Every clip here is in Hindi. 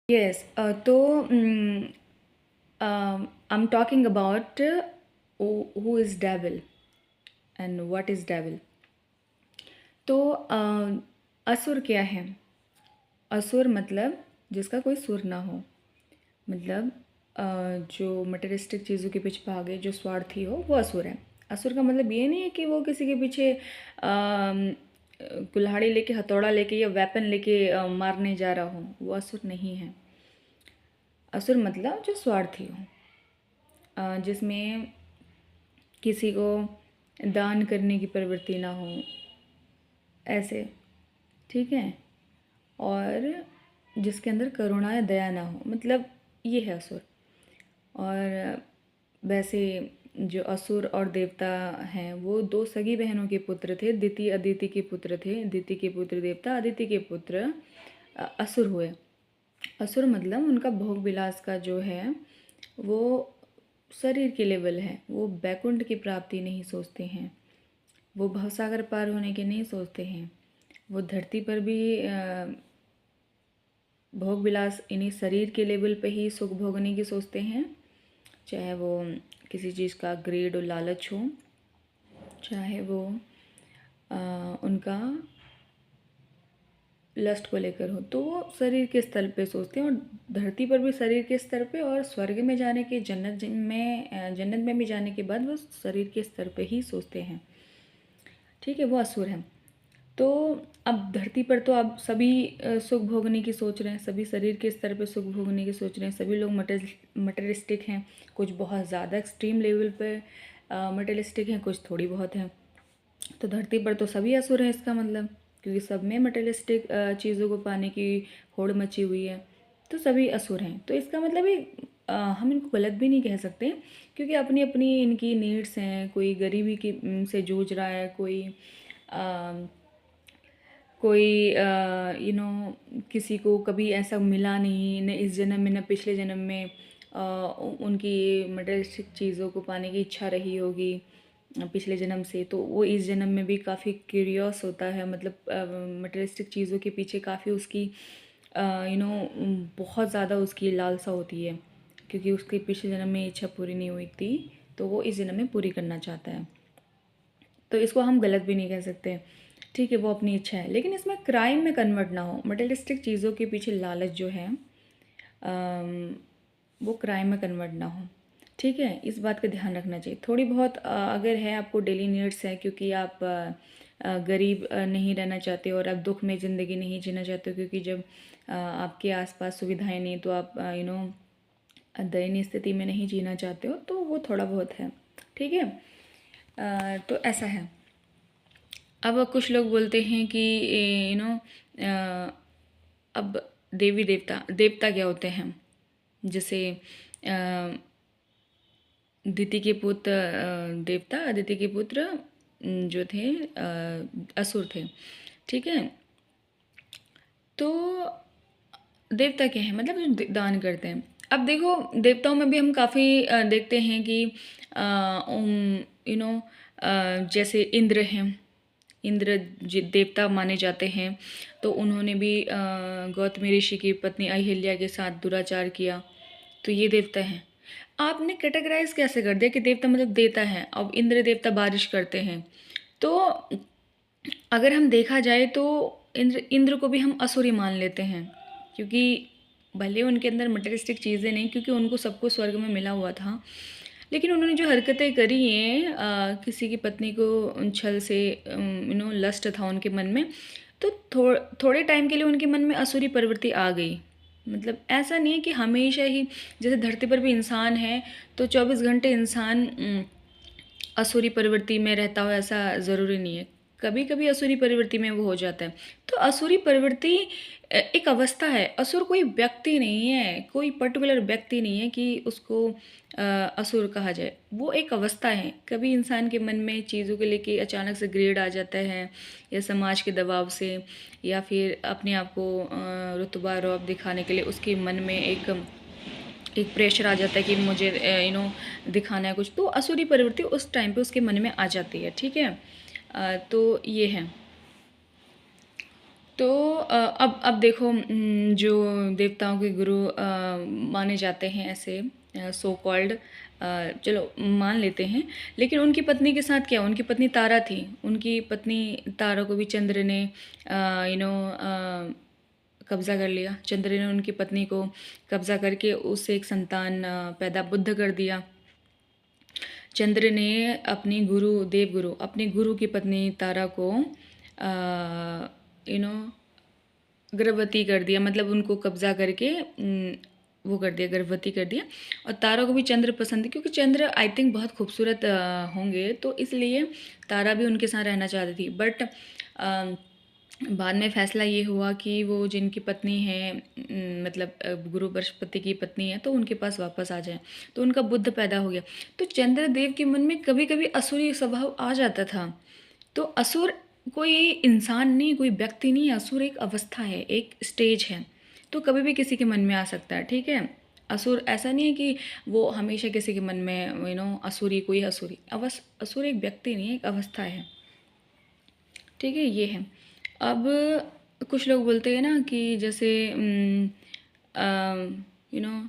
यस। तो I am talking about who is devil and what is devil. तो असुर क्या है? असुर मतलब जिसका कोई सुर ना हो, मतलब जो मटेरियलिस्टिक चीज़ों के पीछे भागे, जो स्वार्थी हो, वो असुर है। असुर का मतलब ये नहीं है कि वो किसी के पीछे कुल्हाड़ी लेके, हथौड़ा लेके या वेपन लेके मारने जा रहा हो, वो असुर नहीं है। असुर मतलब जो स्वार्थी हो, जिसमें किसी को दान करने की प्रवृत्ति ना हो, ऐसे, ठीक है। और जिसके अंदर करुणा या दया ना हो, मतलब ये है असुर। और वैसे जो असुर और देवता हैं वो दो सगी बहनों के पुत्र थे। दिति अदिति के पुत्र थे। दिति के पुत्र देवता, अदिति के पुत्र असुर हुए। असुर मतलब उनका भोग विलास का जो है वो शरीर के लेवल है। वो बैकुंठ की प्राप्ति नहीं सोचते हैं, वो भवसागर पार होने के नहीं सोचते हैं। वो धरती पर भी भोग विलास इन्हीं शरीर के लेवल पे ही सुख भोगने की सोचते हैं, चाहे वो किसी चीज़ का ग्रेड और लालच हो, चाहे वो उनका लस्ट को लेकर हो। तो वो शरीर के स्तर पे सोचते हैं, और धरती पर भी शरीर के स्तर पे, और स्वर्ग में जाने के, जन्नत में भी जाने के बाद वो शरीर के स्तर पे ही सोचते हैं, ठीक है। वो असुर हैं। तो अब धरती पर तो अब सभी सुख भोगने की सोच रहे हैं, सभी शरीर के स्तर पे सुख भोगने की सोच रहे हैं, सभी लोग मटेरियलिस्टिक हैं। कुछ बहुत ज़्यादा एक्सट्रीम लेवल पे मटेरियलिस्टिक हैं, कुछ थोड़ी बहुत हैं। तो धरती पर तो सभी असुर हैं इसका मतलब, क्योंकि सब में मटेरियलिस्टिक चीज़ों को पाने की होड़ मची हुई है, तो सभी असुर हैं। तो इसका मतलब ये हम इनको गलत भी नहीं कह सकते, क्योंकि अपनी अपनी इनकी नीड्स हैं। कोई गरीबी की से जूझ रहा है, कोई किसी को कभी ऐसा मिला नहीं, न इस जन्म में न पिछले जन्म में उनकी मटेरियलिस्टिक चीज़ों को पाने की इच्छा रही होगी पिछले जन्म से, तो वो इस जन्म में भी काफ़ी क्यूरियस होता है। मतलब मटेरियलिस्टिक चीज़ों के पीछे काफ़ी उसकी बहुत ज़्यादा उसकी लालसा होती है, क्योंकि उसके पिछले जन्म में इच्छा पूरी नहीं हुई थी, तो वो इस जन्म में पूरी करना चाहता है। तो इसको हम गलत भी नहीं कह सकते, ठीक है, वो अपनी इच्छा है। लेकिन इसमें क्राइम में कन्वर्ट ना हो। मटेरियलिस्टिक चीज़ों के पीछे लालच जो है वो क्राइम में कन्वर्ट ना हो, ठीक है। इस बात का ध्यान रखना चाहिए। थोड़ी बहुत अगर है आपको डेली नीड्स है, क्योंकि आप गरीब नहीं रहना चाहते, और आप दुख में ज़िंदगी नहीं जीना चाहते, क्योंकि जब आपके आसपास सुविधाएं नहीं, तो आप दयनीय स्थिति में नहीं जीना चाहते हो, तो वो थोड़ा बहुत है, ठीक है। तो ऐसा है। अब कुछ लोग बोलते हैं कि अब देवी देवता देवता क्या होते हैं? जैसे दिति के पुत्र देवता, अदिति के पुत्र जो थे असुर थे, ठीक है। तो देवता क्या है? मतलब जो दान करते हैं। अब देखो, देवताओं में भी हम काफ़ी देखते हैं कि जैसे इंद्र हैं। इंद्र देवता माने जाते हैं, तो उन्होंने भी गौतमी ऋषि की पत्नी अहिल्या के साथ दुराचार किया, तो ये देवता हैं। आपने कैटेगराइज कैसे कर दिया कि देवता मतलब देता है? अब इंद्र देवता बारिश करते हैं, तो अगर हम देखा जाए तो इंद्र को भी हम असुर ही मान लेते हैं, क्योंकि भले उनके अंदर मटेरियलिस्टिक चीज़ें नहीं, क्योंकि उनको सब कुछ स्वर्ग में मिला हुआ था, लेकिन उन्होंने जो हरकतें करी हैं, किसी की पत्नी को छल से लस्ट था उनके मन में, तो थोड़े टाइम के लिए उनके मन में असुरी प्रवृत्ति आ गई। मतलब ऐसा नहीं है कि हमेशा ही, जैसे धरती पर भी इंसान है तो 24 घंटे इंसान असुरी प्रवृत्ति में रहता हो, ऐसा ज़रूरी नहीं है। कभी कभी असुरी प्रवृत्ति में वो हो जाता है। तो असुरी प्रवृत्ति एक अवस्था है। असुर कोई व्यक्ति नहीं है, कोई पर्टिकुलर व्यक्ति नहीं है कि उसको असुर कहा जाए। वो एक अवस्था है। कभी इंसान के मन में चीज़ों को लेके अचानक से ग्रेड आ जाता है, या समाज के दबाव से, या फिर अपने आप को रुतबा रौब दिखाने के लिए उसके मन में एक प्रेशर आ जाता है कि मुझे दिखाना है कुछ, तो असुरी प्रवृत्ति उस टाइम पे उसके मन में आ जाती है, ठीक है। तो ये है। तो अब देखो, जो देवताओं के गुरु माने जाते हैं ऐसे, सो कॉल्ड, चलो मान लेते हैं, लेकिन उनकी पत्नी के साथ क्या, उनकी पत्नी तारा थी, उनकी पत्नी तारा को भी चंद्र ने कब्ज़ा कर लिया। चंद्र ने उनकी पत्नी को कब्ज़ा करके उससे एक संतान पैदा बुद्ध कर दिया। चंद्र ने अपनी देवगुरु अपने गुरु की पत्नी तारा को यू नो गर्भवती कर दिया, मतलब उनको कब्ज़ा करके वो कर दिया, गर्भवती कर दिया। और तारा को भी चंद्र पसंद है, क्योंकि चंद्र आई थिंक बहुत खूबसूरत होंगे, तो इसलिए तारा भी उनके साथ रहना चाहती थी। बट बाद में फ़ैसला ये हुआ कि वो जिनकी पत्नी है, मतलब गुरु बृहस्पति की पत्नी है, तो उनके पास वापस आ जाए। तो उनका बुद्ध पैदा हो गया। तो चंद्रदेव के मन में कभी कभी असुरी स्वभाव आ जाता था। तो असुर कोई इंसान नहीं, कोई व्यक्ति नहीं, असुर एक अवस्था है, एक स्टेज है। तो कभी भी किसी के मन में आ सकता है, ठीक है। असुर ऐसा नहीं है कि वो हमेशा किसी के मन में असुरी, कोई असुरी असुर एक व्यक्ति नहीं है, एक अवस्था है, ठीक है। ये है। अब कुछ लोग बोलते हैं ना कि जैसे यू नो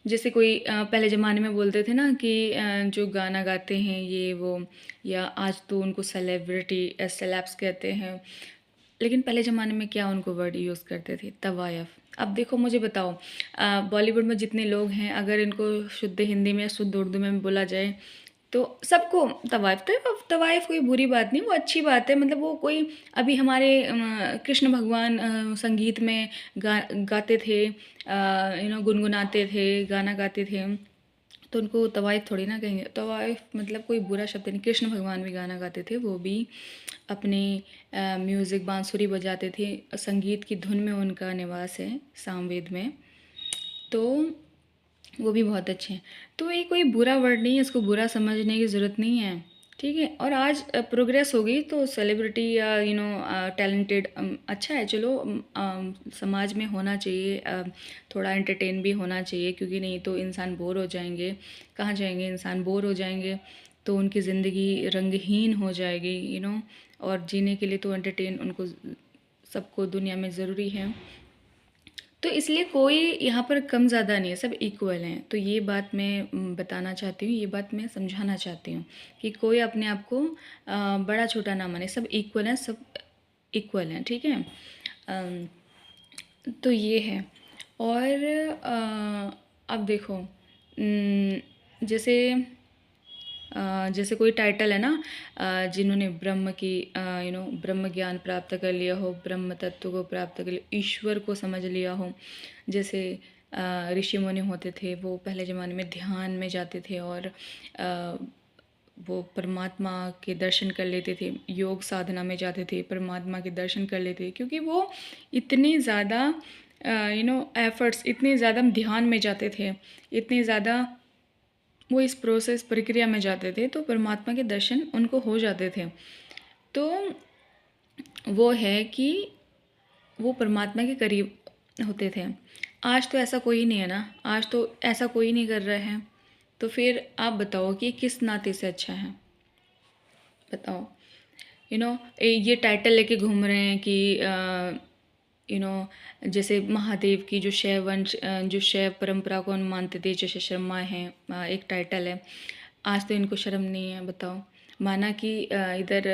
जैसे कोई पहले ज़माने में बोलते थे ना कि जो गाना गाते हैं ये वो, या आज तो उनको सेलेब्रिटी सेलेब्स कहते हैं, लेकिन पहले ज़माने में क्या उनको वर्ड यूज़ करते थे, तवायफ। अब देखो मुझे बताओ, बॉलीवुड में जितने लोग हैं, अगर इनको शुद्ध हिंदी में, शुद्ध उर्दू में बोला जाए तो सबको तवाइफ, तो तवाइफ कोई बुरी बात नहीं, वो अच्छी बात है। मतलब वो कोई, अभी हमारे कृष्ण भगवान संगीत में गाते थे, गुनगुनाते थे, गाना गाते थे, तो उनको तवाइफ थोड़ी ना कहेंगे। तवाइफ मतलब कोई बुरा शब्द नहीं। कृष्ण भगवान भी गाना गाते थे, वो भी अपने म्यूज़िक बांसुरी बजाते थे, संगीत की धुन में उनका निवास है सामवेद में, तो वो भी बहुत अच्छे हैं। तो ये कोई बुरा वर्ड नहीं है, इसको बुरा समझने की ज़रूरत नहीं है, ठीक है। और आज प्रोग्रेस हो गई, तो सेलिब्रिटी या टैलेंटेड अच्छा है, चलो समाज में होना चाहिए, थोड़ा एंटरटेन भी होना चाहिए, क्योंकि नहीं तो इंसान बोर हो जाएंगे। कहाँ जाएंगे, इंसान बोर हो जाएंगे, तो उनकी ज़िंदगी रंगहीन हो जाएगी, और जीने के लिए तो एंटरटेन उनको सबको दुनिया में ज़रूरी है। तो इसलिए कोई यहाँ पर कम ज़्यादा नहीं है, सब इक्वल हैं। तो ये बात मैं बताना चाहती हूँ, ये बात मैं समझाना चाहती हूँ कि कोई अपने आप को बड़ा छोटा ना माने, सब इक्वल हैं, सब इक्वल हैं, ठीक है। तो ये है। और अब देखो, जैसे जैसे कोई टाइटल है ना, जिन्होंने ब्रह्म की ब्रह्म ज्ञान प्राप्त कर लिया हो, ब्रह्म तत्व को प्राप्त कर लिया, ईश्वर को समझ लिया हो। जैसे ऋषि मुनि होते थे, वो पहले ज़माने में ध्यान में जाते थे और वो परमात्मा के दर्शन कर लेते थे, योग साधना में जाते थे, परमात्मा के दर्शन कर लेते थे, क्योंकि वो इतने ज़्यादा एफर्ट्स, इतने ज़्यादा ध्यान में जाते थे, इतने ज़्यादा वो इस प्रोसेस प्रक्रिया में जाते थे, तो परमात्मा के दर्शन उनको हो जाते थे। तो वो है कि वो परमात्मा के करीब होते थे। आज तो ऐसा कोई नहीं है ना, आज तो ऐसा कोई नहीं कर रहा है। तो फिर आप बताओ कि किस नाते से अच्छा है, बताओ। ये टाइटल लेके घूम रहे हैं कि जैसे महादेव की जो शैव वंश, जो शैव परंपरा को मानते थे, जैसे शर्मा है, एक टाइटल है। आज तो इनको शर्म नहीं है, बताओ। माना कि इधर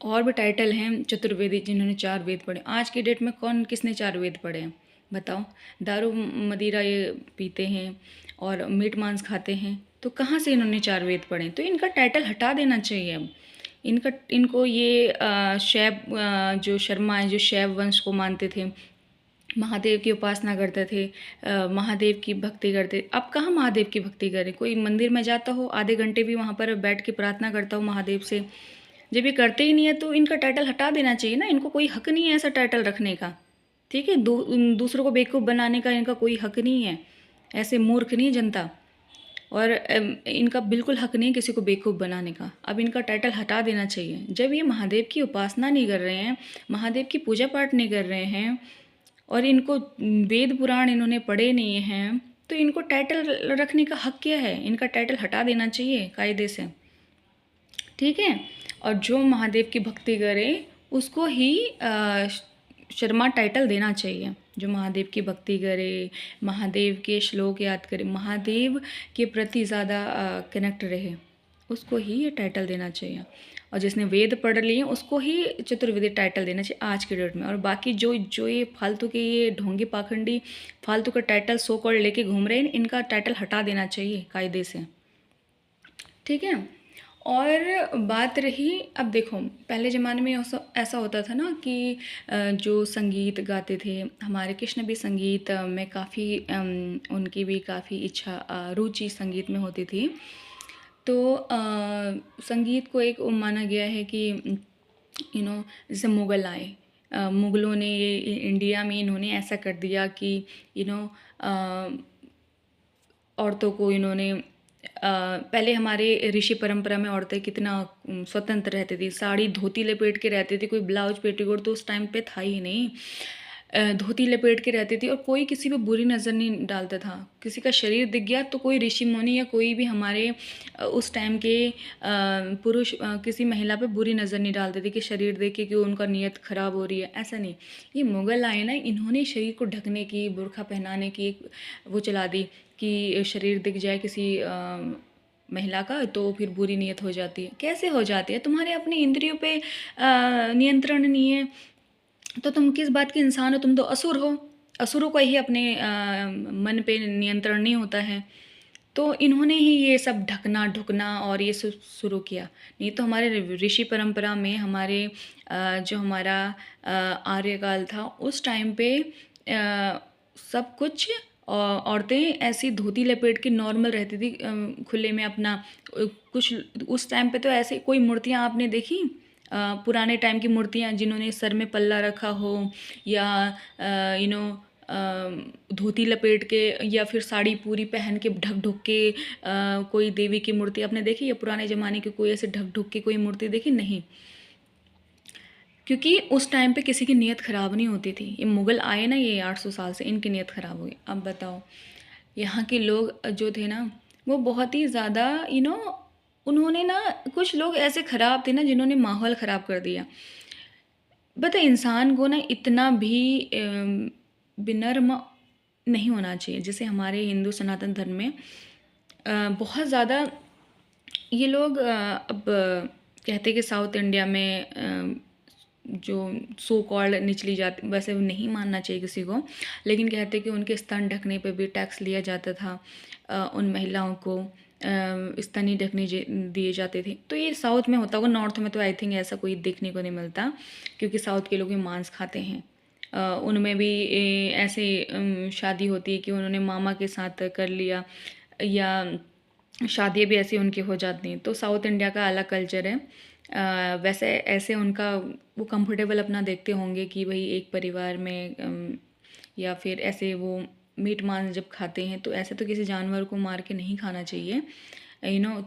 और भी टाइटल हैं चतुर्वेदी, जिन्होंने 4 वेद पढ़े। आज की डेट में कौन किसने 4 वेद पढ़े हैं, बताओ। दारू मदिरा ये पीते हैं और मीट मांस खाते हैं, तो कहाँ से इन्होंने 4 वेद पढ़े। तो इनका टाइटल हटा देना चाहिए अब। इनको ये शैव, जो शर्मा है, जो शैव वंश को मानते थे, महादेव की उपासना करते थे, महादेव की भक्ति करते। अब कहाँ महादेव की भक्ति करें, कोई मंदिर में जाता हो, आधे घंटे भी वहाँ पर बैठ के प्रार्थना करता हो महादेव से। जब ये करते ही नहीं है, तो इनका टाइटल हटा देना चाहिए ना। इनको कोई हक नहीं है ऐसा टाइटल रखने का, ठीक है। दूसरों को बेवकूफ़ बनाने का इनका कोई हक नहीं है, ऐसे मूर्ख नहीं जनता। और इनका बिल्कुल हक नहीं किसी को बेवकूफ़ बनाने का। अब इनका टाइटल हटा देना चाहिए। जब ये महादेव की उपासना नहीं कर रहे हैं, महादेव की पूजा पाठ नहीं कर रहे हैं, और इनको वेद पुराण इन्होंने पढ़े नहीं हैं, तो इनको टाइटल रखने का हक क्या है। इनका टाइटल हटा देना चाहिए कायदे से, ठीक है। और जो महादेव की भक्ति करे उसको ही शर्मा टाइटल देना चाहिए। जो महादेव की भक्ति करे, महादेव के श्लोक याद करे, महादेव के प्रति ज़्यादा कनेक्ट रहे, उसको ही ये टाइटल देना चाहिए। और जिसने वेद पढ़ लिए उसको ही चतुर्वेदी टाइटल देना चाहिए आज के डेट में। और बाकी जो जो ये फालतू के ये ढोंगी पाखंडी फालतू का टाइटल सो कॉल्ड लेके घूम रहे हैं, इनका टाइटल हटा देना चाहिए कायदे से, ठीक है। और बात रही, अब देखो पहले ज़माने में ऐसा होता था ना कि जो संगीत गाते थे, हमारे कृष्ण भी संगीत में काफ़ी उनकी भी काफ़ी इच्छा रुचि संगीत में होती थी। तो संगीत को एक माना गया है कि जैसे मुग़ल आए, मुग़लों ने ये इंडिया में इन्होंने ऐसा कर दिया कि औरतों को इन्होंने पहले हमारे ऋषि परंपरा में औरतें कितना स्वतंत्र रहती थी, साड़ी धोती लपेट के रहती थी, कोई ब्लाउज पेटीकोट तो उस टाइम पे था ही नहीं। धोती लपेट के रहती थी और कोई किसी पे बुरी नज़र नहीं डालता था। किसी का शरीर दिख गया तो कोई ऋषि मुनि या कोई भी हमारे उस टाइम के पुरुष किसी महिला पे बुरी नज़र नहीं डालते थे कि शरीर देख के कि उनका नीयत ख़राब हो रही है, ऐसा नहीं। ये मुग़ल आए ना, इन्होंने शरीर को ढकने की, बुर्का पहनाने की एक वो चला दी कि शरीर दिख जाए किसी महिला का तो फिर बुरी नीयत हो जाती है। कैसे हो जाती है? तुम्हारे अपने इंद्रियों पे नियंत्रण नहीं है तो तुम किस बात के इंसान हो? तुम तो असुर हो। असुरों का ही अपने मन पे नियंत्रण नहीं होता है। तो इन्होंने ही ये सब ढकना ढुकना और ये शुरू किया। नहीं तो हमारे ऋषि परंपरा में हमारे जो हमारा आर्यकाल था उस टाइम पे सब कुछ औरतें ऐसी धोती लपेट के नॉर्मल रहती थी खुले में अपना। कुछ उस टाइम पे तो ऐसे कोई मूर्तियाँ आपने देखी पुराने टाइम की मूर्तियाँ जिन्होंने सर में पल्ला रखा हो या धोती लपेट के या फिर साड़ी पूरी पहन के ढक ढुक के कोई देवी की मूर्ति आपने देखी? या पुराने ज़माने की कोई ऐसे ढक ढुक के कोई मूर्ति देखी? नहीं, क्योंकि उस टाइम पे किसी की नीयत ख़राब नहीं होती थी। ये मुग़ल आए ना, ये 800 साल से इनकी नीयत ख़राब हुई। अब बताओ, यहाँ के लोग जो थे ना वो बहुत ही ज़्यादा उन्होंने ना, कुछ लोग ऐसे ख़राब थे ना जिन्होंने माहौल ख़राब कर दिया। बता, इंसान को ना इतना भी विनम्र नहीं होना चाहिए। जैसे हमारे हिंदू सनातन धर्म में बहुत ज़्यादा ये लोग अब कहते कि साउथ इंडिया में जो सो कॉल्ड निचली जाति, वैसे नहीं मानना चाहिए किसी को, लेकिन कहते कि उनके स्तन ढकने पे भी टैक्स लिया जाता था, उन महिलाओं को स्तन ही ढकने दिए जाते थे। तो ये साउथ में होता होगा, नॉर्थ में तो आई थिंक ऐसा कोई देखने को नहीं मिलता, क्योंकि साउथ के लोग भी मांस खाते हैं। उनमें भी ऐसे शादी होती है कि उन्होंने मामा के साथ कर लिया, या शादियाँ भी ऐसी उनकी हो जाती हैं। तो साउथ इंडिया का अलग कल्चर है। वैसे ऐसे उनका वो कंफर्टेबल अपना देखते होंगे कि भाई एक परिवार में या फिर ऐसे वो मीट मांस जब खाते हैं तो ऐसे तो किसी जानवर को मार के नहीं खाना चाहिए।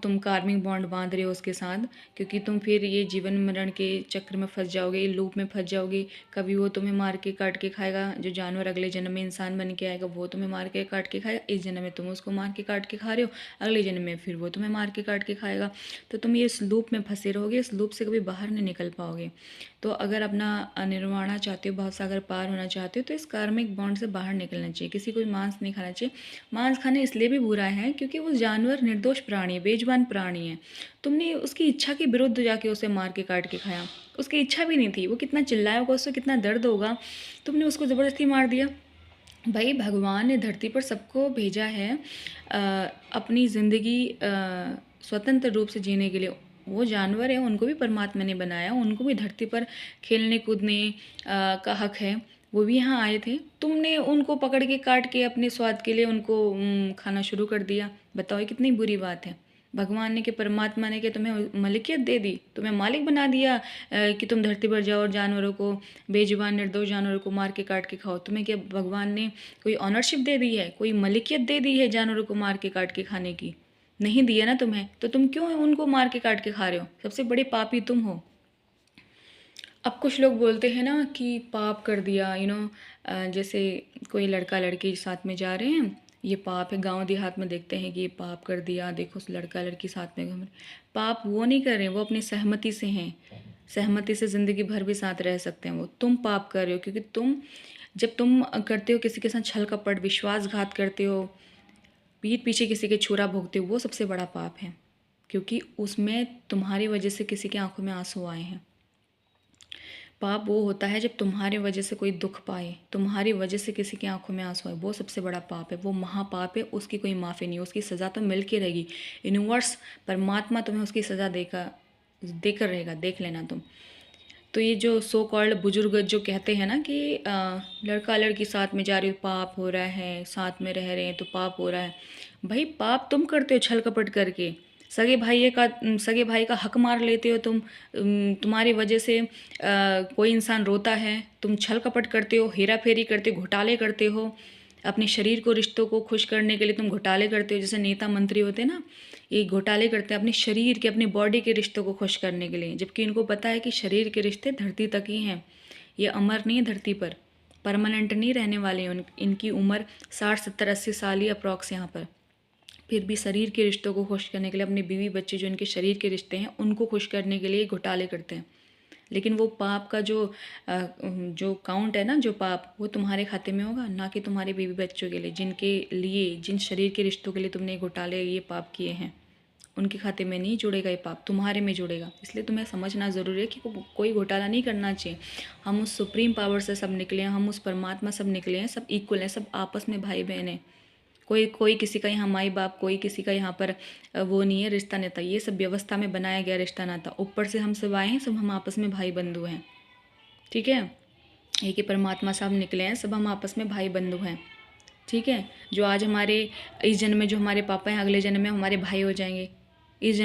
तुम कार्मिक बॉन्ड बांध रहे हो उसके साथ, क्योंकि तुम फिर ये जीवन मरण के चक्र में फंस जाओगे, लूप में फंस जाओगे। कभी वो तुम्हें मार के काट के खाएगा, जो जानवर अगले जन्म में इंसान बन के आएगा वो तुम्हें मार के काट के खाएगा। इस जन्म में तुम उसको मार के काट के खा रहे हो, अगले जन्म में फिर वो तुम्हें मार के काट के खाएगा। तो तुम ये इस लूप में फंसे रहोगे, इस लूप से कभी बाहर नहीं निकल पाओगे। तो अगर अपना निर्वाणा चाहते हो, भवसागर पार होना चाहते हो, तो इस कार्मिक बॉन्ड से बाहर निकलना चाहिए। किसी को भी मांस नहीं खाना चाहिए। मांस खाना इसलिए भी बुरा है क्योंकि वो जानवर निर्दोष प्राणी है, बेजुबान प्राणी है। तुमने उसकी इच्छा के विरुद्ध जाके उसे मार के काट के खाया। उसकी इच्छा भी नहीं थी, वो कितना चिल्लाया होगा, उसको कितना दर्द होगा, तुमने उसको ज़बरदस्ती मार दिया। भाई, भगवान ने धरती पर सबको भेजा है अपनी ज़िंदगी स्वतंत्र रूप से जीने के लिए। वो जानवर हैं, उनको भी परमात्मा ने बनाया, उनको भी धरती पर खेलने कूदने का हक है। वो भी यहाँ आए थे, तुमने उनको पकड़ के काट के अपने स्वाद के लिए उनको खाना शुरू कर दिया। बताओ, ये कितनी बुरी बात है। भगवान ने कि परमात्मा ने कि तुम्हें मलिकियत दे दी, तुम्हें मालिक बना दिया कि तुम धरती पर जाओ और जानवरों को, बेजुबान निर्दोष जानवरों को मार के काट के खाओ। तुम्हें क्या भगवान ने कोई ऑनरशिप दे दी है, कोई मलिकियत दे दी है जानवरों को मार के काट के खाने की? नहीं दिया ना तुम्हें, तो तुम क्यों उनको मार के काट के खा रहे हो? सबसे बड़े पापी तुम हो। अब कुछ लोग बोलते हैं ना कि पाप कर दिया, जैसे कोई लड़का लड़की साथ में जा रहे हैं, ये पाप है। गांव देहात में देखते हैं कि ये पाप कर दिया, देखो उस लड़का लड़की साथ में घूम रहे। पाप वो नहीं कर रहे, वो अपनी सहमति से हैं। सहमति से ज़िंदगी भर भी साथ रह सकते हैं वो। तुम पाप कर रहे हो, क्योंकि जब तुम करते हो किसी के साथ छल कपट, विश्वासघात करते हो, पीठ पीछे किसी के छुरा भोगते हो, वो सबसे बड़ा पाप है, क्योंकि उसमें तुम्हारी वजह से किसी की आंखों में आंसू आए हैं। पाप वो होता है जब तुम्हारी वजह से कोई दुख पाए, तुम्हारी वजह से किसी की आंखों में आंसू आए, वो सबसे बड़ा पाप है, वो महापाप है, उसकी कोई माफ़ी नहीं, उसकी सज़ा तो मिल के रहेगी। यूनिवर्स, परमात्मा तुम्हें उसकी सज़ा देकर रहेगा, देख लेना तुम। तो ये जो सो कॉल्ड बुजुर्ग जो कहते हैं ना कि लड़का लड़की साथ में जा रही हो, पाप हो रहा है, साथ में रह रहे हैं तो पाप हो रहा है। भाई पाप तुम करते हो छल कपट करके, सगे भाई का हक मार लेते हो तुम। तुम्हारी वजह से कोई इंसान रोता है, तुम छल कपट करते हो, हेरा फेरी करते हो, घोटाले करते हो। अपने शरीर को, रिश्तों को खुश करने के लिए तुम घोटाले करते हो, जैसे नेता मंत्री होते हैं ना, ये घोटाले करते हैं अपने शरीर के, अपनी बॉडी के रिश्तों को खुश करने के लिए, जबकि इनको पता है कि शरीर के रिश्ते धरती तक ही हैं, ये अमर नहीं है, धरती पर परमानेंट नहीं रहने वाले हैं। इनकी उम्र 60 70 80 साल ही अप्रॉक्स यहाँ पर। फिर भी शरीर के रिश्तों को खुश करने के लिए, अपने बीवी बच्चे जो इनके शरीर के रिश्ते हैं उनको खुश करने के लिए घोटाले करते हैं। लेकिन वो पाप का जो काउंट है ना, जो पाप, वो तुम्हारे खाते में होगा, ना कि तुम्हारे बीवी बच्चों के लिए, जिन शरीर के रिश्तों के लिए तुमने घोटाले, ये पाप किए हैं, उनके खाते में नहीं जुड़ेगा ये पाप, तुम्हारे में जुड़ेगा। इसलिए तुम्हें समझना ज़रूरी है कि कोई घोटाला नहीं करना चाहिए। हम उस सुप्रीम पावर से सब निकले हैं, हम उस परमात्मा सब निकले हैं, सब इक्वल हैं, सब आपस में भाई बहन हैं। कोई किसी का यहाँ माई बाप, कोई किसी का यहाँ पर वो नहीं है रिश्ता नाता, ये सब व्यवस्था में बनाया गया रिश्ता नाता। ऊपर से हम सब आए हैं, सब हम आपस में भाई बंधु हैं, ठीक है। एक ही परमात्मा से हम निकले हैं, सब हम आपस में भाई बंधु हैं, ठीक है। जो आज हमारे इस जन्म में जो हमारे पापा हैं, अगले जन्म में हमारे भाई हो जाएंगे। इस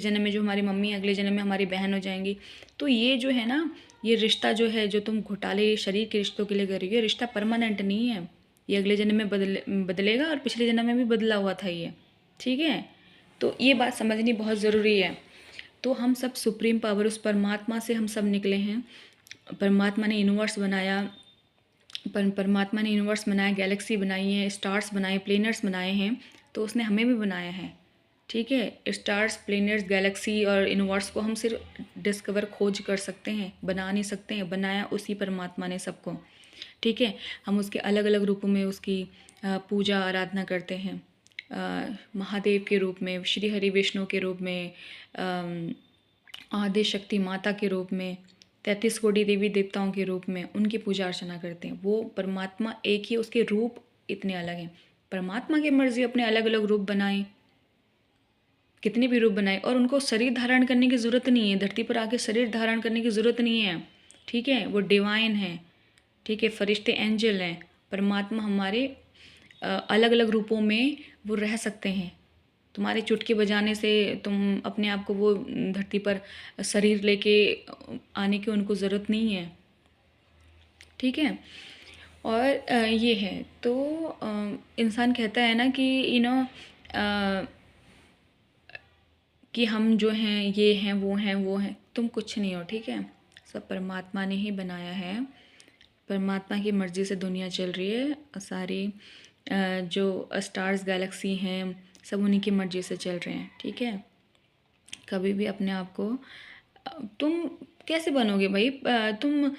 जन्म में जो हमारी मम्मी है, अगले जन्म में हमारी बहन हो जाएंगी। तो ये जो है ना, ये रिश्ता जो है, जो तुम घोटाले शरीर के रिश्तों के लिए कर रही हो, ये रिश्ता परमानेंट नहीं है। ये अगले जन्म में बदलेगा, और पिछले जन्म में भी बदला हुआ था ये, ठीक है। तो ये बात समझनी बहुत ज़रूरी है। तो हम सब सुप्रीम पावर, उस परमात्मा से हम सब निकले हैं। परमात्मा ने यूनिवर्स बनाया, गैलेक्सी बनाई है, स्टार्स बनाए, प्लेनेट्स बनाए हैं, तो उसने हमें भी बनाया है, ठीक है। स्टार्स, प्लेनेट्स, गैलेक्सी और यूनिवर्स को हम सिर्फ डिस्कवर, खोज कर सकते हैं, बना नहीं सकते हैं। बनाया उसी परमात्मा ने सबको, ठीक है। हम उसके अलग अलग रूपों में उसकी पूजा आराधना करते हैं। महादेव के रूप में, श्री हरि विष्णु के रूप में, आदि शक्ति माता के रूप में, 33 कोटि देवी देवताओं के रूप में उनकी पूजा अर्चना करते हैं। वो परमात्मा एक ही, उसके रूप इतने अलग हैं। परमात्मा की मर्जी अपने अलग अलग रूप बनाए, कितने भी रूप बनाए, और उनको शरीर धारण करने की ज़रूरत नहीं है, धरती पर आके शरीर धारण करने की ज़रूरत नहीं है, ठीक है। वो डिवाइन है, ठीक है, फरिश्ते, एंजल हैं। परमात्मा हमारे अलग अलग रूपों में वो रह सकते हैं। तुम्हारे चुटकी बजाने से तुम अपने आप को वो धरती पर शरीर लेके आने की उनको ज़रूरत नहीं है, ठीक है। और ये है तो इंसान कहता है ना कि कि हम जो हैं, ये हैं, वो हैं, वो हैं। तुम कुछ नहीं हो, ठीक है। सब परमात्मा ने ही बनाया है, परमात्मा की मर्ज़ी से दुनिया चल रही है। सारी जो स्टार्स, गैलेक्सी हैं, सब उन्हीं की मर्ज़ी से चल रहे हैं, ठीक है। कभी भी अपने आप को तुम कैसे बनोगे भाई, तुम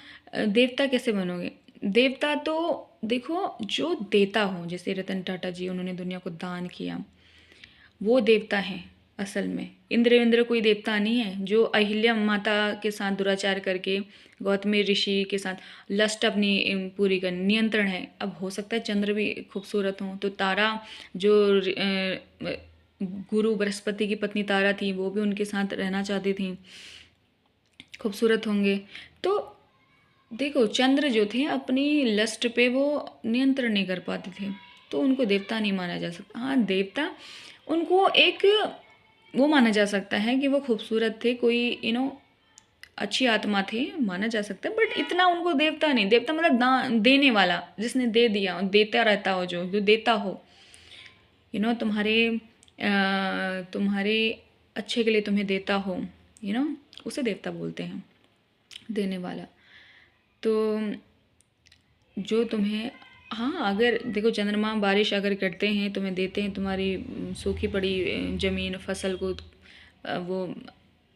देवता कैसे बनोगे? देवता तो देखो, जो देता हो, जैसे रतन टाटा जी, उन्होंने दुनिया को दान किया, वो देवता हैं असल में। इंद्र कोई देवता नहीं है, जो अहिल्या माता के साथ दुराचार करके, गौतमी ऋषि के साथ लस्ट अपनी पूरी कर, नियंत्रण है। अब हो सकता है चंद्र भी खूबसूरत हो, तो तारा जो गुरु बृहस्पति की पत्नी तारा थी, वो भी उनके साथ रहना चाहती थी, खूबसूरत होंगे। तो देखो, चंद्र जो थे अपनी लस्ट पे वो नियंत्रण नहीं कर पाते थे, तो उनको देवता नहीं माना जा सकता। हाँ, देवता उनको एक वो माना जा सकता है कि वो खूबसूरत थे, कोई अच्छी आत्मा थे, माना जा सकता है। बट इतना उनको देवता नहीं। देवता मतलब देने वाला, जिसने दे दिया, देता रहता हो, जो देता हो, तुम्हारे अच्छे के लिए तुम्हें देता हो, उसे देवता बोलते हैं, देने वाला। तो जो तुम्हें, हाँ, अगर देखो, चंद्रमा बारिश अगर करते हैं, तुम्हें देते हैं, तुम्हारी सूखी पड़ी ज़मीन, फसल को वो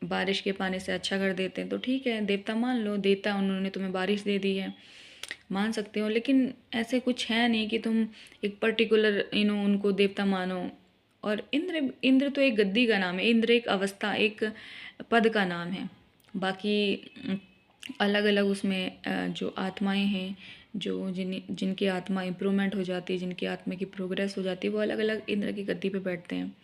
बारिश के पानी से अच्छा कर देते हैं तो ठीक है, देवता मान लो, देता उन्होंने तुम्हें बारिश दे दी है, मान सकते हो। लेकिन ऐसे कुछ है नहीं कि तुम एक पर्टिकुलर उनको देवता मानो। और इंद्र इंद्र तो एक गद्दी का नाम है, इंद्र एक अवस्था, एक पद का नाम है। बाकी अलग अलग उसमें जो आत्माएं हैं, जो जिनकी आत्मा इम्प्रूवमेंट हो जाती है, जिनकी आत्मा की प्रोग्रेस हो जाती है, वो अलग अलग इंद्र की गद्दी पे बैठते हैं।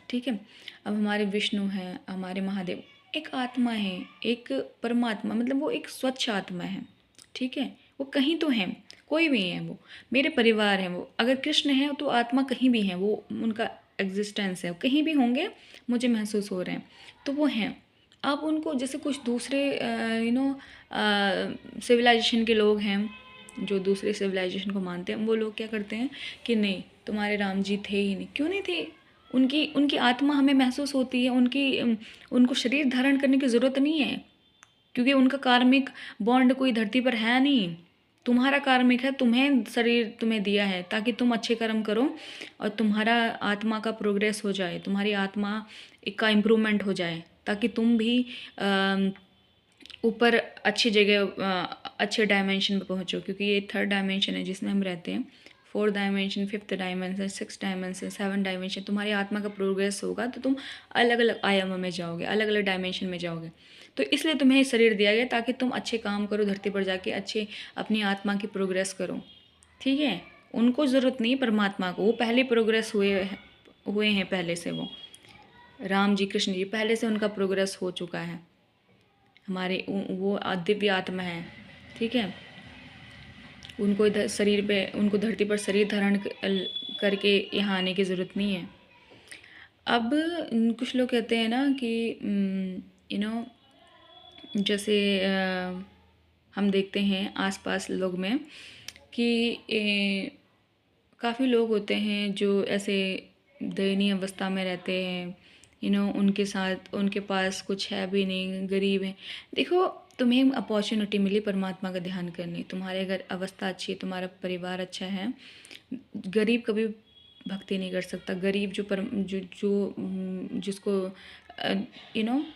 ठीक है। अब हमारे विष्णु हैं, हमारे महादेव एक आत्मा है, एक परमात्मा, मतलब वो एक स्वच्छ आत्मा है। ठीक है, वो कहीं तो हैं, कोई भी है, वो मेरे परिवार हैं। वो अगर कृष्ण है तो आत्मा कहीं भी है, वो उनका एग्जिस्टेंस है, कहीं भी होंगे, मुझे महसूस हो रहे हैं, तो वो हैं। आप उनको जैसे कुछ दूसरे सिविलाइजेशन के लोग हैं जो दूसरे सिविलाइजेशन को मानते हैं, वो लोग क्या करते हैं कि नहीं, तुम्हारे राम जी थे ही नहीं। क्यों नहीं थे? उनकी उनकी आत्मा हमें महसूस होती है, उनको शरीर धारण करने की ज़रूरत नहीं है, क्योंकि उनका कार्मिक बॉन्ड कोई धरती पर है नहीं। तुम्हारा कार्मिक है, तुम्हें शरीर तुम्हें दिया है ताकि तुम अच्छे कर्म करो और तुम्हारा आत्मा का प्रोग्रेस हो जाए, तुम्हारी आत्मा का इम्प्रूवमेंट हो जाए, ताकि तुम भी ऊपर अच्छी जगह अच्छे डायमेंशन पे पहुँचो। क्योंकि ये थर्ड डायमेंशन है जिसमें हम रहते हैं। Fourth dimension, fifth dimension, six dimension, seven dimension, तुम्हारी आत्मा का प्रोग्रेस होगा तो तुम अलग अलग आयामों में जाओगे, अलग अलग डायमेंशन में जाओगे। तो इसलिए तुम्हें ये शरीर दिया गया ताकि तुम अच्छे काम करो, धरती पर जाके अच्छे अपनी आत्मा की प्रोग्रेस करो। ठीक है, उनको ज़रूरत नहीं परमात्मा को, वो पहले प्रोग्रेस हुए हैं पहले से। वो राम जी, कृष्ण जी पहले से उनका प्रोग्रेस हो चुका है। हमारे वो दिव्य आत्मा है। ठीक है, उनको इधर शरीर पे, उनको धरती पर शरीर धारण करके यहाँ आने की ज़रूरत नहीं है। अब कुछ लोग कहते हैं ना कि जैसे हम देखते हैं आसपास लोग में कि काफ़ी लोग होते हैं जो ऐसे दयनीय अवस्था में रहते हैं, उनके साथ, उनके पास कुछ है भी नहीं, गरीब है। देखो, तुम्हें अपॉर्चुनिटी मिली परमात्मा का ध्यान करने, तुम्हारे अगर अवस्था अच्छी है, तुम्हारा परिवार अच्छा है, गरीब कभी भक्ति नहीं कर सकता। गरीब जिसको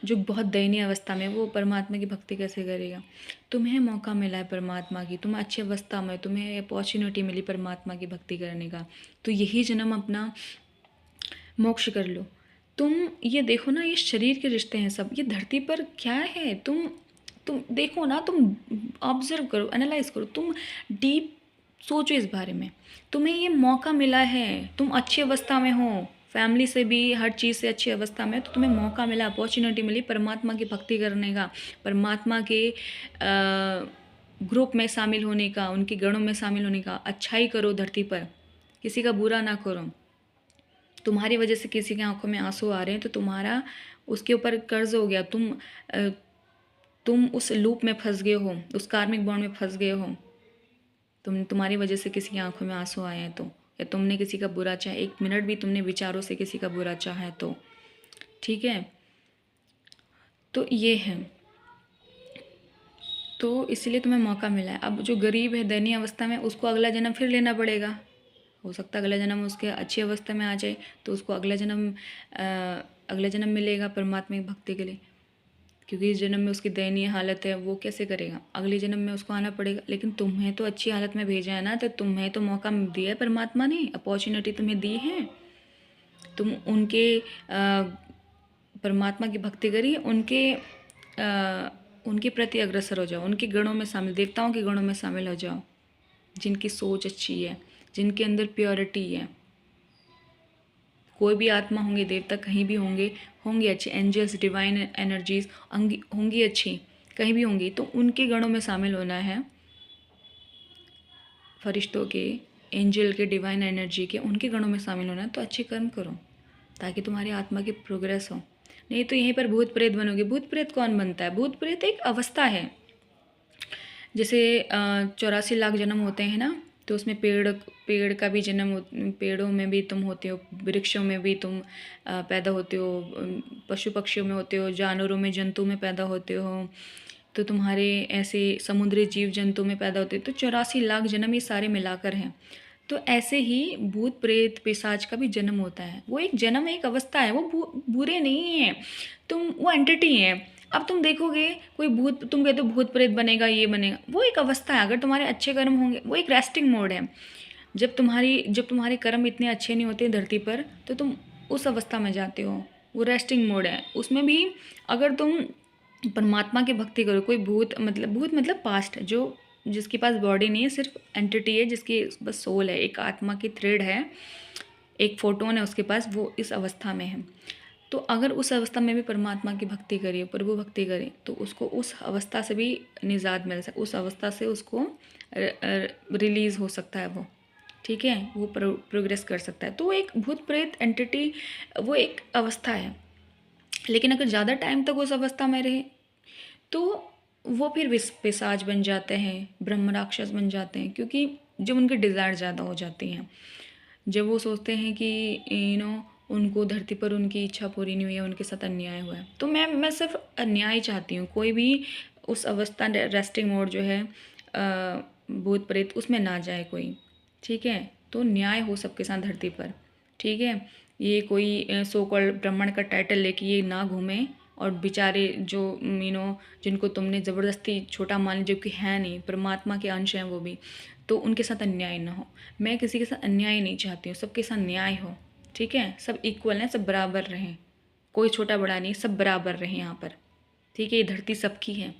जो बहुत दयनीय अवस्था में, वो परमात्मा की भक्ति कैसे करेगा? तुम्हें मौका मिला है परमात्मा की, तुम अच्छी अवस्था में, तुम्हें अपॉर्चुनिटी मिली परमात्मा की भक्ति करने का, तो यही जन्म अपना मोक्ष कर लो। तुम ये देखो ना, ये शरीर के रिश्ते हैं सब, ये धरती पर क्या है, तुम देखो ना, तुम ऑब्जर्व करो, एनालाइज करो, तुम डीप सोचो इस बारे में। तुम्हें ये मौका मिला है, तुम अच्छी अवस्था में हो, फैमिली से भी, हर चीज़ से अच्छी अवस्था में, तो तुम्हें मौका मिला, अपॉर्चुनिटी मिली परमात्मा की भक्ति करने का, परमात्मा के ग्रुप में शामिल होने का, उनके गणों में शामिल होने का। अच्छाई करो धरती पर, किसी का बुरा ना करो। तुम्हारी वजह से किसी की आंखों में आंसू आ रहे हैं तो तुम्हारा उसके ऊपर कर्ज हो गया, तुम उस लूप में फंस गए हो, उस कार्मिक बॉन्ड में फंस गए हो। तुम्हारी वजह से किसी की आंखों में आंसू आए हैं तो, या तुमने किसी का बुरा चाहा, एक मिनट भी तुमने विचारों से किसी का बुरा चाहा है तो, ठीक है, तो ये है। तो इसलिए तुम्हें मौका मिला है। अब जो गरीब है, दयनीय अवस्था में, उसको अगला जन्म फिर लेना पड़ेगा। हो सकता है अगला जन्म उसके अच्छी अवस्था में आ जाए तो उसको अगला जन्म मिलेगा परमात्मा की भक्ति के लिए। क्योंकि इस जन्म में उसकी दयनीय हालत है, वो कैसे करेगा? अगले जन्म में उसको आना पड़ेगा। लेकिन तुम्हें तो अच्छी हालत में भेजा है ना, तो तुम्हें तो मौका दिया है परमात्मा ने, अपॉर्चुनिटी तुम्हें दी है। तुम उनके परमात्मा की भक्ति करिए, उनके प्रति अग्रसर हो जाओ, उनके गणों में शामिल, देवताओं के गणों में शामिल हो जाओ, जिनकी सोच अच्छी है, जिनके अंदर प्योरिटी है। कोई भी आत्मा होंगे, देवता कहीं भी होंगे अच्छे, एंजल्स, डिवाइन एनर्जीज होंगी अच्छी, कहीं भी होंगी, तो उनके गणों में शामिल होना है, फरिश्तों के, एंजल के, डिवाइन एनर्जी के, उनके गणों में शामिल होना है। तो अच्छे कर्म करो ताकि तुम्हारी आत्मा की प्रोग्रेस हो। नहीं तो यहीं पर भूत प्रेत बनोगे। भूत प्रेत कौन बनता है? भूत प्रेत एक अवस्था है। जैसे 84 लाख जन्म होते हैं ना, तो उसमें पेड़ का भी जन्म, पेड़ों में भी तुम होते हो, वृक्षों में भी तुम पैदा होते हो, पशु पक्षियों में होते हो, जानवरों में, जंतु में पैदा होते हो, तो तुम्हारे ऐसे समुद्री जीव जंतु में पैदा होते हो। तो 84 लाख जन्म ये सारे मिलाकर हैं। तो ऐसे ही भूत प्रेत पिशाच का भी जन्म होता है। वो एक जन्म है, एक अवस्था है, वो बुरे नहीं है, तुम वो एंटिटी है। अब तुम देखोगे कोई भूत, तुम कहते हो भूत प्रेत बनेगा, ये बनेगा, वो एक अवस्था है। अगर तुम्हारे अच्छे कर्म होंगे, वो एक रेस्टिंग मोड है। जब तुम्हारे कर्म इतने अच्छे नहीं होते धरती पर, तो तुम उस अवस्था में जाते हो, वो रेस्टिंग मोड है। उसमें भी अगर तुम परमात्मा की भक्ति करो, कोई भूत मतलब पास्ट, जो जिसके पास बॉडी नहीं है, सिर्फ एंटिटी है, जिसकी बस सोल है, एक आत्मा की थ्रेड है, एक फोटोन है उसके पास, वो इस अवस्था में है। तो अगर उस अवस्था में भी परमात्मा की भक्ति करिए, प्रभु भक्ति करे, तो उसको उस अवस्था से भी निजात मिल सकता, उस अवस्था से उसको रिलीज़ हो सकता है वो, ठीक है, वो प्रोग्रेस कर सकता है। तो एक भूत प्रेत एंटिटी वो एक अवस्था है, लेकिन अगर ज़्यादा टाइम तक उस अवस्था में रहे तो वो फिर पिशाच बन जाते हैं, ब्रह्म राक्षस बन जाते हैं, क्योंकि जब उनकी डिज़ायर ज़्यादा हो जाती हैं, जब वो सोचते हैं कि उनको धरती पर उनकी इच्छा पूरी नहीं हुई है, उनके साथ अन्याय हुआ है। तो मैं सिर्फ अन्याय चाहती हूँ, कोई भी उस अवस्था रेस्टिंग मोड जो है भूत प्रेत, उसमें ना जाए कोई, ठीक है। तो न्याय हो सबके साथ धरती पर, ठीक है। ये कोई सो कॉल्ड ब्राह्मण का टाइटल लेके ये ना घूमे, और बेचारे जो जिनको तुमने ज़बरदस्ती छोटा मान जो कि है नहीं, परमात्मा के अंश हैं वो भी, तो उनके साथ अन्याय ना हो। मैं किसी के साथ अन्याय नहीं चाहती हूँ, सबके साथ न्याय हो, ठीक है। सब इक्वल हैं, सब बराबर रहें, कोई छोटा बड़ा नहीं, सब बराबर रहें यहाँ पर, ठीक है। ये धरती सबकी है,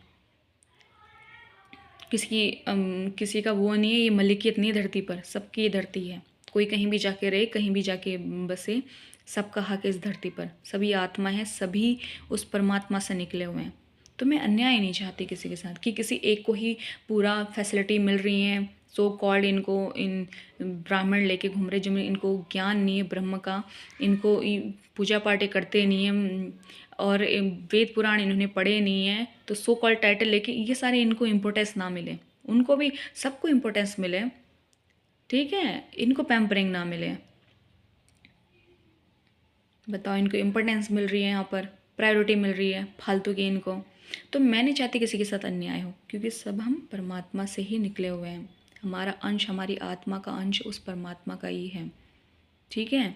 किसी का वो नहीं है, ये मलिकियत नहीं है धरती पर, सबकी ये धरती है। कोई कहीं भी जाके रहे, कहीं भी जाके बसे, सबका हक है इस धरती पर, सभी आत्मा है, सभी उस परमात्मा से निकले हुए हैं। तो मैं अन्याय नहीं चाहती किसी के साथ कि किसी एक को ही पूरा फैसिलिटी मिल रही है, सो कॉल्ड इनको इन ब्राह्मण लेके घूम रहे, जिनमें इनको ज्ञान नहीं है ब्रह्म का, इनको पूजा पाठ करते नहीं है, और वेद पुराण इन्होंने पढ़े नहीं है, तो सो कॉल्ड टाइटल लेके ये सारे इनको इम्पोर्टेंस ना मिले, उनको भी सबको इम्पोर्टेंस मिले, ठीक है, इनको पैम्परिंग ना मिले। बताओ, इनको इम्पोर्टेंस मिल रही है, यहाँ पर प्रायोरिटी मिल रही है फालतू की इनको। तो मैं नहीं चाहती किसी के साथ अन्याय हो, क्योंकि सब हम परमात्मा से ही निकले हुए हैं, हमारा अंश, हमारी आत्मा का अंश उस परमात्मा का ही है, ठीक है।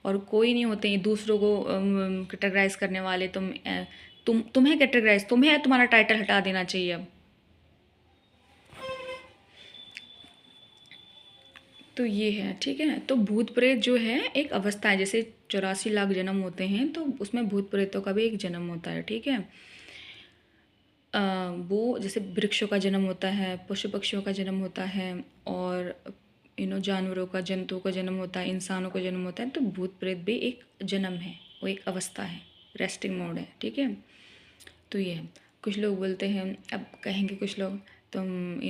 और कोई नहीं होते हैं दूसरों को कैटेगराइज करने वाले। तुम्हें कैटेगराइज, तुम्हें तुम्हारा टाइटल हटा देना चाहिए अब। तो ये है, ठीक है। तो भूत प्रेत जो है एक अवस्था है, जैसे 84 लाख जन्म होते हैं, तो उसमें भूत प्रेतों का भी एक जन्म होता है, ठीक है। वो जैसे वृक्षों का जन्म होता है, पशु पक्षियों का जन्म होता है, और जानवरों का, जंतुओं का जन्म होता है, इंसानों का जन्म होता है। तो भूत प्रेत भी एक जन्म है, वो एक अवस्था है, रेस्टिंग मोड है, ठीक है। तो ये है। कुछ लोग बोलते हैं, अब कहेंगे कुछ लोग, तुम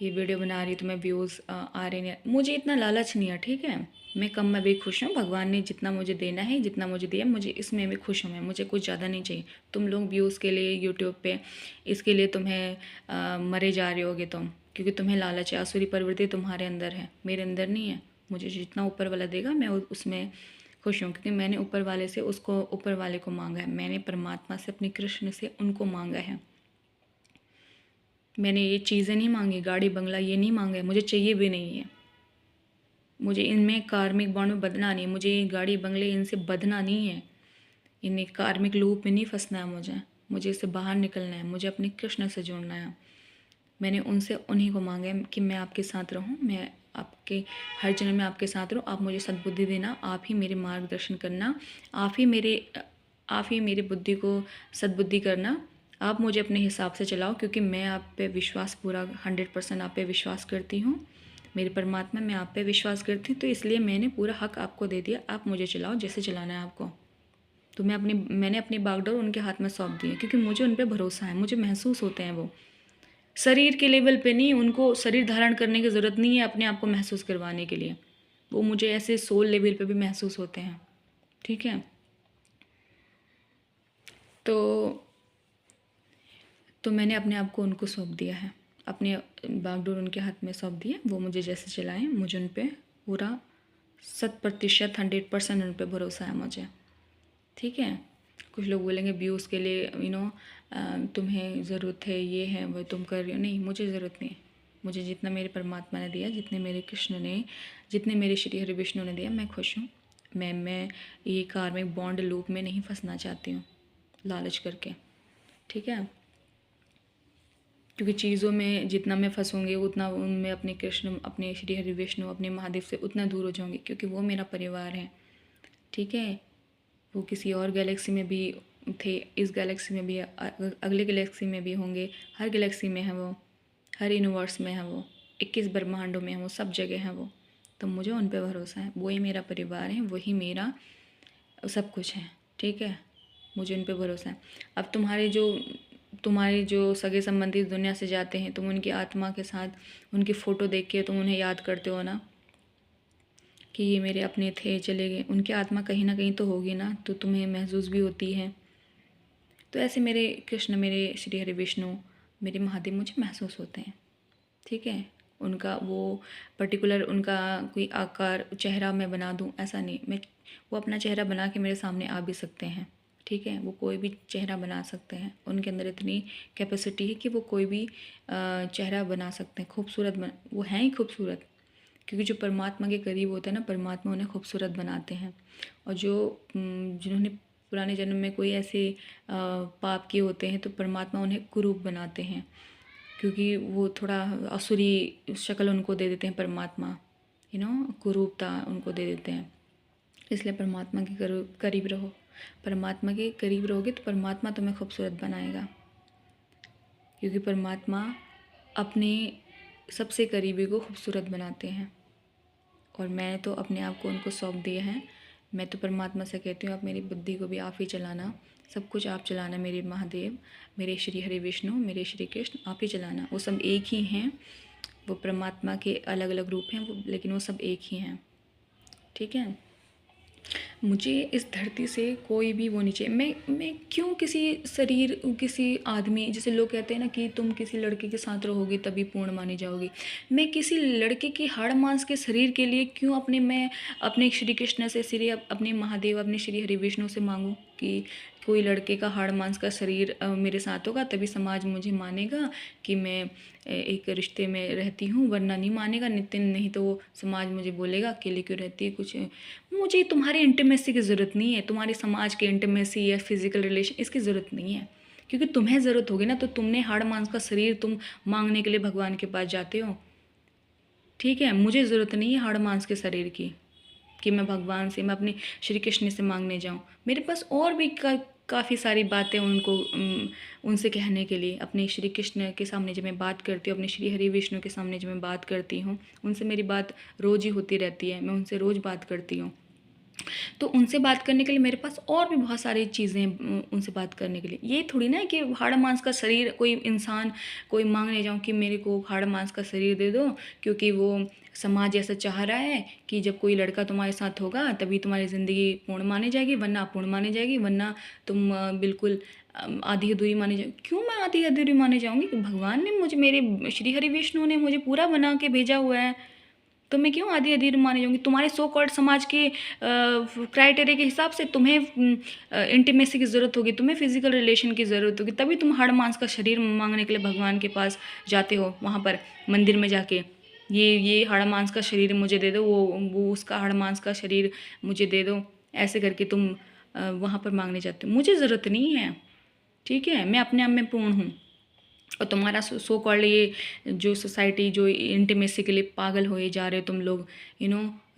ये वीडियो बना रही, तुम्हें व्यूज़ आ रहे नहीं, मुझे इतना लालच नहीं है, ठीक है। मैं कम में भी खुश हूँ, भगवान ने जितना मुझे देना है, जितना मुझे दिया, मुझे इसमें भी खुश हूँ मैं, मुझे कुछ ज़्यादा नहीं चाहिए। तुम लोग व्यूज़ के लिए यूट्यूब पे इसके लिए तुम्हें मरे जा रहे होगे तुम, क्योंकि तुम्हें लालच है, आसुरी प्रवृत्ति तुम्हारे अंदर है, मेरे अंदर नहीं है। मुझे जितना ऊपर वाला देगा मैं उसमें खुश हूँ, क्योंकि मैंने ऊपर वाले से उसको, ऊपर वाले को मांगा है, मैंने परमात्मा से, अपने कृष्ण से उनको मांगा है। मैंने ये चीज़ें नहीं मांगी, गाड़ी बंगला ये नहीं मांगा है, मुझे चाहिए भी नहीं है। मुझे इनमें कार्मिक बॉन्ड में बंधना नहीं है, मुझे ये गाड़ी बंगले इनसे बंधना नहीं है, इन्हें कार्मिक लूप में नहीं फंसना है। मुझे इससे बाहर निकलना है, मुझे अपने कृष्ण से जुड़ना है। मैंने उनसे उन्हीं को मांगा है कि मैं आपके साथ रहूं, मैं आपके हर जन्म में आपके साथ रहूं, आप मुझे सद्बुद्धि देना, आप ही मेरे मार्गदर्शन करना, आप ही मेरी बुद्धि को सद्बुद्धि करना, आप मुझे अपने हिसाब से चलाओ, क्योंकि मैं आप पे विश्वास पूरा 100% आप पे विश्वास करती हूँ। मेरे परमात्मा, मैं आप पे विश्वास करती हूँ, तो इसलिए मैंने पूरा हक आपको दे दिया, आप मुझे चलाओ जैसे चलाना है आपको। तो मैंने अपनी बागडोर उनके हाथ में सौंप दी है, क्योंकि मुझे उन पर भरोसा है, मुझे महसूस होते हैं वो। शरीर के लेवल पे नहीं, उनको शरीर धारण करने की ज़रूरत नहीं है अपने आप को महसूस करवाने के लिए, वो मुझे ऐसे सोल लेवल पे भी महसूस होते हैं, ठीक है। तो मैंने अपने आप को उनको सौंप दिया है, अपने बागडोर उनके हाथ में सौंप दिया, वो मुझे जैसे चलाएं, मुझे उन पर पूरा 100%, 100% उन पर भरोसा है मुझे, ठीक है। कुछ लोग बोलेंगे व्यूज़ के लिए तुम्हें ज़रूरत है, ये है वो तुम कर रही हो, नहीं, मुझे ज़रूरत नहीं, मुझे जितना मेरे परमात्मा ने दिया, जितने मेरे श्री हरि विष्णु ने दिया, मैं खुश हूँ। मैं ये कार्मिक बॉन्ड लूप में नहीं फंसना चाहती हूँ लालच करके, ठीक है। क्योंकि चीज़ों में जितना मैं फंसूँगी उतना मैं अपने कृष्ण, अपने श्री हरि विष्णु, अपने महादेव से उतना दूर हो जाऊँगी, क्योंकि वो मेरा परिवार है, ठीक है। वो किसी और गैलेक्सी में भी थे, इस गैलेक्सी में भी, अगले गैलेक्सी में भी होंगे, हर गैलेक्सी में है वो, हर यूनिवर्स में है वो, 21 ब्रह्मांडों में है वो, सब जगह है वो। तो मुझे उन पे भरोसा है, वही मेरा परिवार है, वही मेरा सब कुछ है, ठीक है। मुझे उन पे भरोसा है। अब तुम्हारे जो सगे संबंधी दुनिया से जाते हैं, तुम उनकी आत्मा के साथ उनकी फ़ोटो देख के तुम उन्हें याद करते हो ना कि ये मेरे अपने थे, चले गए। उनकी आत्मा कहीं ना कहीं तो होगी ना, तो तुम्हें महसूस भी होती है। तो ऐसे मेरे कृष्ण, मेरे श्री हरि विष्णु, मेरे महादेव मुझे महसूस होते हैं, ठीक है। उनका वो पर्टिकुलर उनका कोई आकार चेहरा मैं बना दूं, ऐसा नहीं। मैं वो अपना चेहरा बना के मेरे सामने आ भी सकते हैं, ठीक है। वो कोई भी चेहरा बना सकते हैं, उनके अंदर इतनी कैपेसिटी है कि वो कोई भी चेहरा बना सकते हैं, खूबसूरत वो हैं ही खूबसूरत। क्योंकि जो परमात्मा के करीब होते हैं ना, परमात्मा उन्हें खूबसूरत बनाते हैं। और जिन्होंने पुराने जन्म में कोई ऐसे पाप किए होते हैं, तो परमात्मा उन्हें कुरूप बनाते हैं, क्योंकि वो थोड़ा असुरी शक्ल उनको दे देते हैं परमात्मा, कुरूपता उनको दे देते हैं। इसलिए परमात्मा के करीब रहो। परमात्मा के करीब रहोगे तो परमात्मा तुम्हें खूबसूरत बनाएगा, क्योंकि परमात्मा अपने सबसे करीबी को खूबसूरत बनाते हैं। और मैं तो अपने आप को उनको सौंप दिया है। मैं तो परमात्मा से कहती हूँ, आप मेरी बुद्धि को भी आप ही चलाना, सब कुछ आप चलाना, मेरे महादेव, मेरे श्री हरि विष्णु, मेरे श्री कृष्ण, आप ही चलाना। वो सब एक ही हैं, वो परमात्मा के अलग अलग रूप हैं वो, लेकिन वो सब एक ही हैं, ठीक है। मुझे इस धरती से कोई भी वो नहीं चाहिए। मैं क्यों किसी आदमी, जैसे लोग कहते हैं ना कि तुम किसी लड़के के साथ रहोगी तभी पूर्ण मानी जाओगी, मैं किसी लड़के की हाड़ मांस के शरीर के लिए क्यों मैं अपने श्री कृष्ण से, अपने महादेव, अपने श्री हरि विष्णु से मांगूँ कि कोई लड़के का हाड़ मांस का शरीर मेरे साथ होगा तभी समाज मुझे मानेगा कि मैं एक रिश्ते में रहती हूँ, वरना नहीं मानेगा। नितिन, नहीं तो वो समाज मुझे बोलेगा अकेले क्यों रहती है, कुछ। मुझे तुम्हारी इंटीमेसी की ज़रूरत नहीं है, तुम्हारे समाज के इंटीमेसी या फिजिकल रिलेशन, इसकी ज़रूरत नहीं है। क्योंकि तुम्हें ज़रूरत होगी ना, तो तुमने हाड़ मांस का शरीर तुम मांगने के लिए भगवान के पास जाते हो, ठीक है। मुझे ज़रूरत नहीं है हाड़ मांस के शरीर की कि मैं भगवान से, मैं अपने श्री कृष्ण से मांगने जाऊँ। मेरे पास और भी काफ़ी सारी बातें उनसे कहने के लिए। अपने श्री कृष्ण के सामने जब मैं बात करती हूँ, अपने श्री हरि विष्णु के सामने जब मैं बात करती हूँ, उनसे मेरी बात रोज़ ही होती रहती है, मैं उनसे रोज़ बात करती हूँ। तो उनसे बात करने के लिए मेरे पास और भी बहुत सारी चीज़ें हैं उनसे बात करने के लिए। ये थोड़ी ना है कि हाड़ मांस का शरीर कोई इंसान, कोई मांगने जाऊँ कि मेरे को हाड़ मांस का शरीर दे दो, क्योंकि वो समाज ऐसा चाह रहा है कि जब कोई लड़का तुम्हारे साथ होगा तभी तुम्हारी ज़िंदगी पूर्ण मानी जाएगी, वरना अपूर्ण मानी जाएगी, वरना तुम बिल्कुल आधी अधूरी मानी जाएगी। क्यों मैं आधी अधूरी मानी जाऊँगी? भगवान ने मुझे, मेरे श्री हरि विष्णु ने मुझे पूरा बना के भेजा हुआ है, तो मैं क्यों आधी अधूरी मानी जाऊँगी? तुम्हारे सो कॉल्ड समाज के क्राइटेरिया के हिसाब से तुम्हें इंटीमेसी की ज़रूरत होगी, तुम्हें फिजिकल रिलेशन की ज़रूरत होगी, तभी तुम हाड़ मांस का शरीर मांगने के लिए भगवान के पास जाते हो, वहाँ पर मंदिर में जाके ये हाड़ मांस का शरीर मुझे दे दो, वो उसका हाड़ मांस का शरीर मुझे दे दो, ऐसे करके तुम वहाँ पर मांगने जाते हो। मुझे ज़रूरत नहीं है, ठीक है। मैं अपने आप में पूर्ण हूँ। और तुम्हारा सो कॉल्ड ये जो सोसाइटी, जो इंटीमेसी के लिए पागल होए जा रहे हो तुम लोग,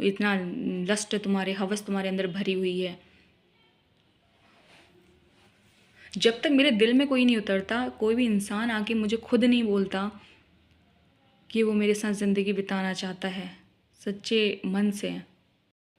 इतना लस्ट तुम्हारे, हवस तुम्हारे अंदर भरी हुई है। जब तक मेरे दिल में कोई नहीं उतरता, कोई भी इंसान आके मुझे खुद नहीं बोलता कि वो मेरे साथ ज़िंदगी बिताना चाहता है सच्चे मन से,